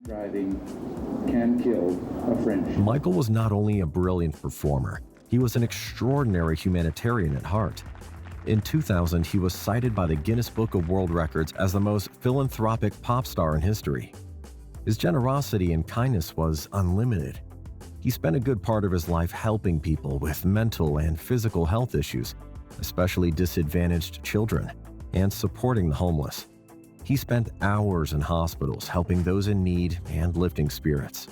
Driving can kill a friendship. Michael was not only a brilliant performer, he was an extraordinary humanitarian at heart. In 2000, he was cited by the Guinness Book of World Records as the most philanthropic pop star in history. His generosity and kindness was unlimited. He spent a good part of his life helping people with mental and physical health issues, especially disadvantaged children, and supporting the homeless. He spent hours in hospitals helping those in need and lifting spirits.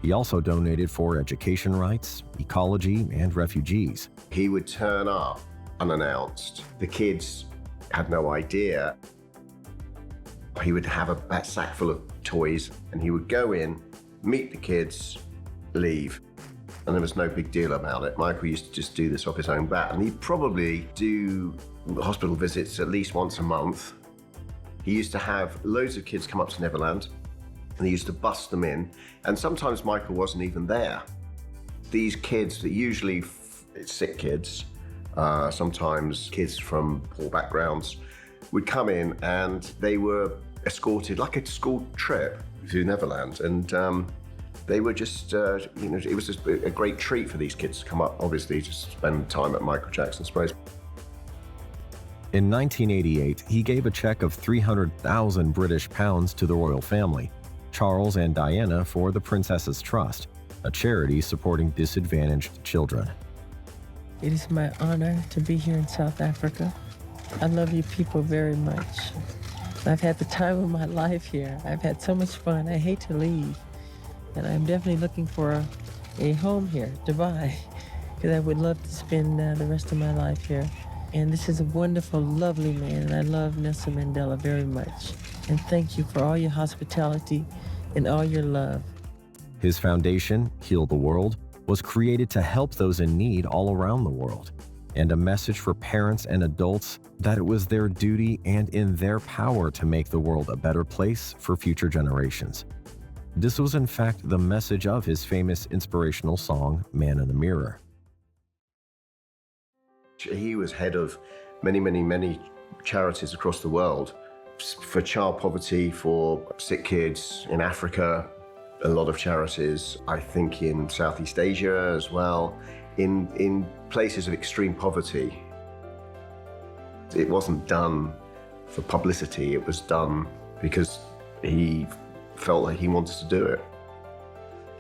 He also donated for education rights, ecology, and refugees. He would turn up unannounced. The kids had no idea. He would have a sack full of toys and he would go in, meet the kids, leave. And there was no big deal about it. Michael used to just do this off his own bat, and he'd probably do hospital visits at least once a month. He used to have loads of kids come up to Neverland, and he used to bus them in, and sometimes Michael wasn't even there. These kids, that usually sick kids, sometimes kids from poor backgrounds, would come in and they were escorted like a school trip through Neverland, and they were just, it was just a great treat for these kids to come up, obviously, to spend time at Michael Jackson's place. In 1988, he gave a check of 300,000 British pounds to the royal family, Charles and Diana, for the Princess's Trust, a charity supporting disadvantaged children. It is my honor to be here in South Africa. I love you people very much. I've had the time of my life here. I've had so much fun. I hate to leave. And I'm definitely looking for a home here, Dubai, because I would love to spend the rest of my life here. And this is a wonderful, lovely man, and I love Nelson Mandela very much. And thank you for all your hospitality and all your love. His foundation, Heal the World, was created to help those in need all around the world, and a message for parents and adults that it was their duty and in their power to make the world a better place for future generations. This was in fact the message of his famous inspirational song, Man in the Mirror. He was head of many charities across the world for child poverty, for sick kids in Africa, a lot of charities, I think in Southeast Asia as well, in places of extreme poverty. It wasn't done for publicity, it was done because he felt like he wanted to do it.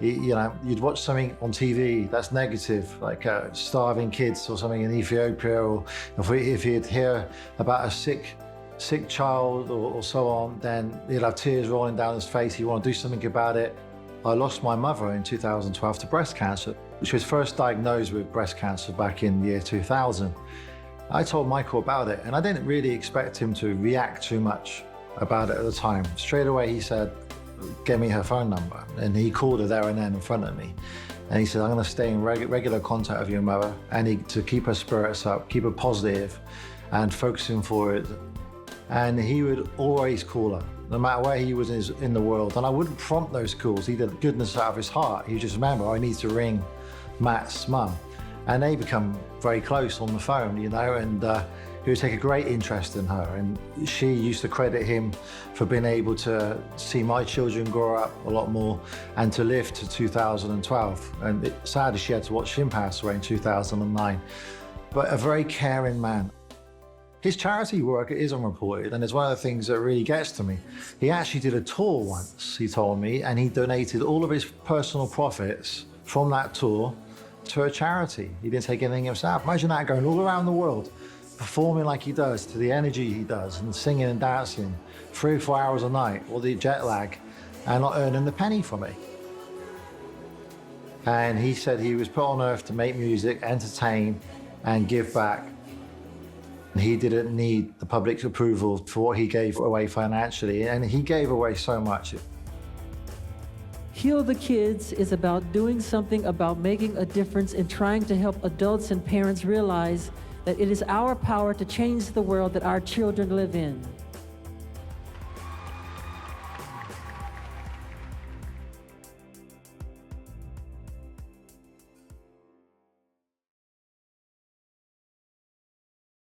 You'd watch something on TV that's negative, like starving kids or something in Ethiopia, or if you'd hear about a sick child or so on, then he'd have tears rolling down his face. He'd want to do something about it. I lost my mother in 2012 to breast cancer. She was first diagnosed with breast cancer back in the year 2000. I told Michael about it, and I didn't really expect him to react too much about it at the time. Straight away he said, "Get me her phone number." And he called her there and then in front of me. And he said, "I'm going to stay in regular contact with your mother, and to keep her spirits up, keep her positive and focusing forward." And he would always call her, no matter where he was in the world. And I wouldn't prompt those calls. He did goodness out of his heart. He just remember, I need to ring Matt's mum. And they become very close on the phone, and he would take a great interest in her. And she used to credit him for being able to see my children grow up a lot more and to live to 2012. And sadly, she had to watch him pass away in 2009. But a very caring man. His charity work is unreported, and it's one of the things that really gets to me. He actually did a tour once, he told me, and he donated all of his personal profits from that tour to a charity. He didn't take anything himself. Imagine that, going all around the world, performing like he does, to the energy he does, and singing and dancing 3 or 4 hours a night, all the jet lag, and not earning a penny from it. And he said he was put on earth to make music, entertain, and give back. He didn't need the public's approval for what he gave away financially, and he gave away so much. Heal the Kids is about doing something about making a difference and trying to help adults and parents realize that it is our power to change the world that our children live in.